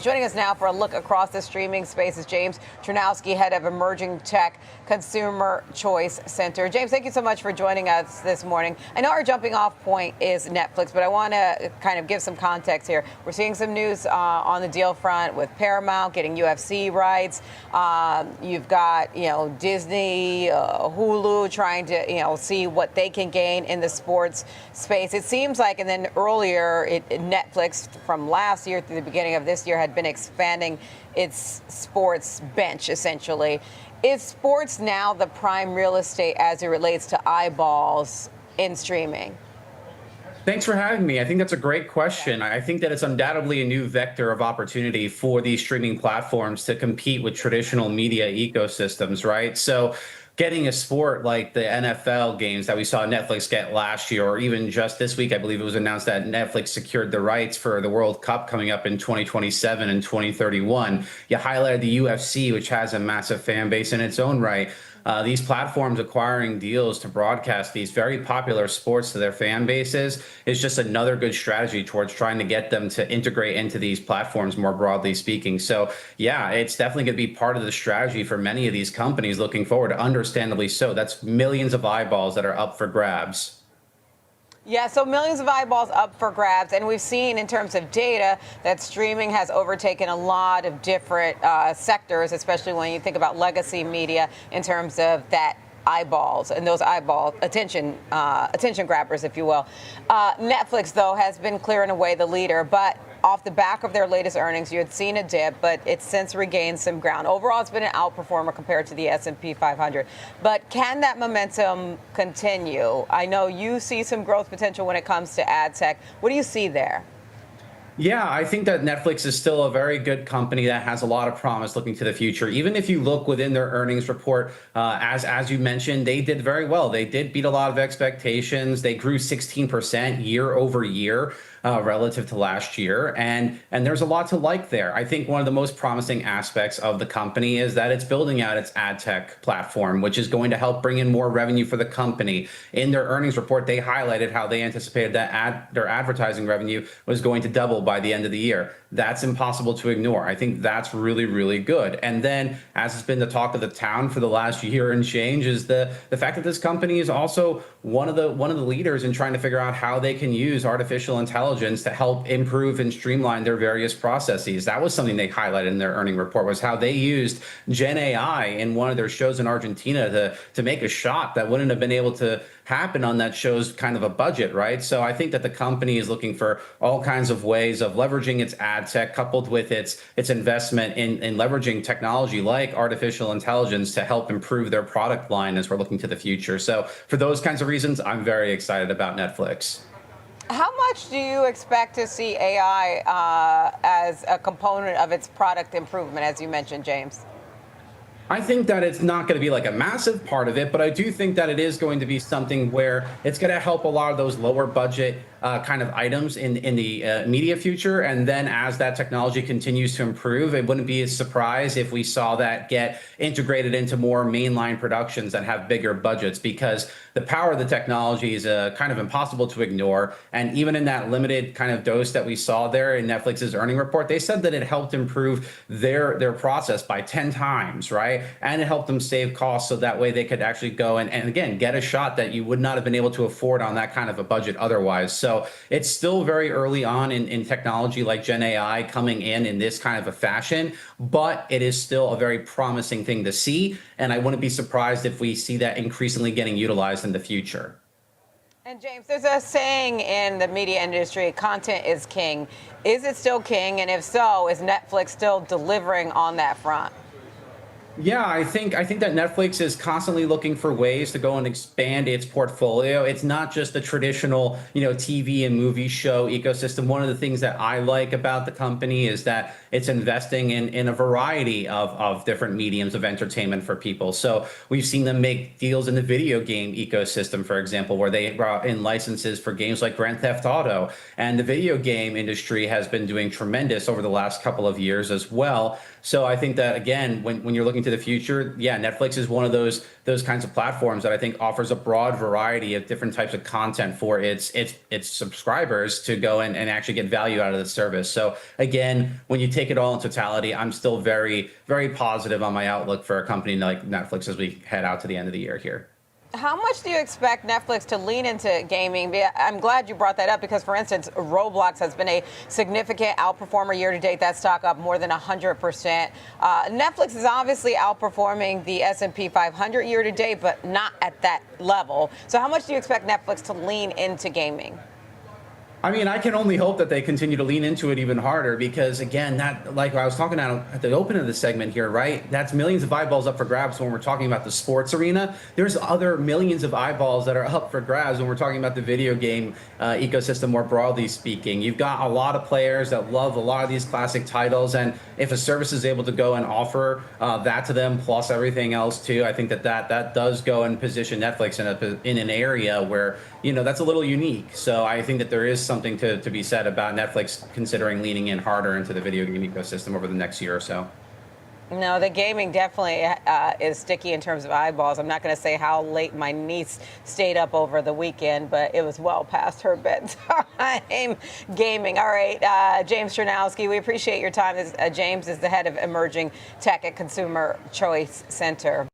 Joining us now for a look across the streaming space is James Czerniawski, head of Emerging Tech Consumer Choice Center. James, thank you so much for joining us this morning. I know our jumping off point is Netflix, but I want to kind of give some context here. We're seeing some news on the deal front with Paramount getting UFC rights. You've got, Disney, Hulu trying to, see what they can gain in the sports space. It seems like, and then earlier, Netflix from last year through the beginning of this year had been expanding its sports bench, essentially. Is sports now the prime real estate as it relates to eyeballs in streaming? Thanks for having me. I think that's a great question. I think that it's undoubtedly a new vector of opportunity for these streaming platforms to compete with traditional media ecosystems, right? So getting a sport like the NFL games that we saw Netflix get last year, or even just this week, I believe it was announced that Netflix secured the rights for the World Cup coming up in 2027 and 2031. You highlighted the UFC, which has a massive fan base in its own right. These platforms acquiring deals to broadcast these very popular sports to their fan bases is just another good strategy towards trying to get them to integrate into these platforms more broadly speaking. So yeah, it's definitely going to be part of the strategy for many of these companies looking forward, understandably so. That's millions of eyeballs that are up for grabs. Yeah, so millions of eyeballs up for grabs. And we've seen in terms of data that streaming has overtaken a lot of different sectors, especially when you think about legacy media in terms of that eyeballs and those eyeball attention grabbers, if you will. Netflix, though, has been clear in a way the leader, but off the back of their latest earnings, you had seen a dip, but it's since regained some ground. Overall, it's been an outperformer compared to the S&P 500. But can that momentum continue? I know you see some growth potential when it comes to ad tech. What do you see there? Yeah, I think that Netflix is still a very good company that has a lot of promise looking to the future. Even if you look within their earnings report, as you mentioned, they did very well. They did beat a lot of expectations. They grew 16% year over year. Relative to last year. And there's a lot to like there. I think one of the most promising aspects of the company is that it's building out its ad tech platform, which is going to help bring in more revenue for the company. In their earnings report, they highlighted how they anticipated that their advertising revenue was going to double by the end of the year. That's impossible to ignore. I think that's really, really good. And then, as has been the talk of the town for the last year and change, is the fact that this company is also one of the leaders in trying to figure out how they can use artificial intelligence to help improve and streamline their various processes. That was something they highlighted in their earning report, was how they used Gen AI in one of their shows in Argentina to make a shot that wouldn't have been able to happen on that show's kind of a budget, right? So I think that the company is looking for all kinds of ways of leveraging its ad tech coupled with its investment in leveraging technology like artificial intelligence to help improve their product line as we're looking to the future. So for those kinds of reasons, I'm very excited about Netflix. How much do you expect to see AI as a component of its product improvement, as you mentioned, James? I think that it's not going to be like a massive part of it, but I do think that it is going to be something where it's going to help a lot of those lower budget kind of items in the media future. And then as that technology continues to improve, it wouldn't be a surprise if we saw that get integrated into more mainline productions that have bigger budgets, because the power of the technology is kind of impossible to ignore. And even in that limited kind of dose that we saw there in Netflix's earning report, they said that it helped improve their process by 10 times, right? And it helped them save costs, so that way they could actually go and again, get a shot that you would not have been able to afford on that kind of a budget otherwise. So it's still very early on in technology like Gen AI coming in this kind of a fashion, but it is still a very promising thing to see. And I wouldn't be surprised if we see that increasingly getting utilized in the future. And James, there's a saying in the media industry, content is king. Is it still king? And if so, is Netflix still delivering on that front? Yeah, I think that Netflix is constantly looking for ways to go and expand its portfolio. It's not just the traditional, TV and movie show ecosystem. One of the things that I like about the company is that it's investing in a variety of different mediums of entertainment for people. So we've seen them make deals in the video game ecosystem, for example, where they brought in licenses for games like Grand Theft Auto. And the video game industry has been doing tremendous over the last couple of years as well. So I think that, again, when you're looking to to the future, yeah, Netflix is one of those kinds of platforms that I think offers a broad variety of different types of content for its subscribers to go and actually get value out of the service. So again, when you take it all in totality, I'm still very, very positive on my outlook for a company like Netflix as we head out to the end of the year here. How much do you expect Netflix to lean into gaming? I'm glad you brought that up because, for instance, Roblox has been a significant outperformer year to date. That stock up more than 100%. Netflix is obviously outperforming the S&P 500 year to date, but not at that level. So how much do you expect Netflix to lean into gaming? I mean, I can only hope that they continue to lean into it even harder because, again, that, like I was talking about at the open of the segment here, right? That's millions of eyeballs up for grabs when we're talking about the sports arena. There's other millions of eyeballs that are up for grabs when we're talking about the video game ecosystem more broadly speaking. You've got a lot of players that love a lot of these classic titles, and if a service is able to go and offer that to them plus everything else too, I think that does go and position Netflix in an area where, you know, that's a little unique. So I think that there is something to be said about Netflix considering leaning in harder into the video game ecosystem over the next year or so. No, the gaming definitely is sticky in terms of eyeballs. I'm not going to say how late my niece stayed up over the weekend, but it was well past her bedtime gaming. All right, James Czerniawski, we appreciate your time. James is the head of emerging tech at Consumer Choice Center.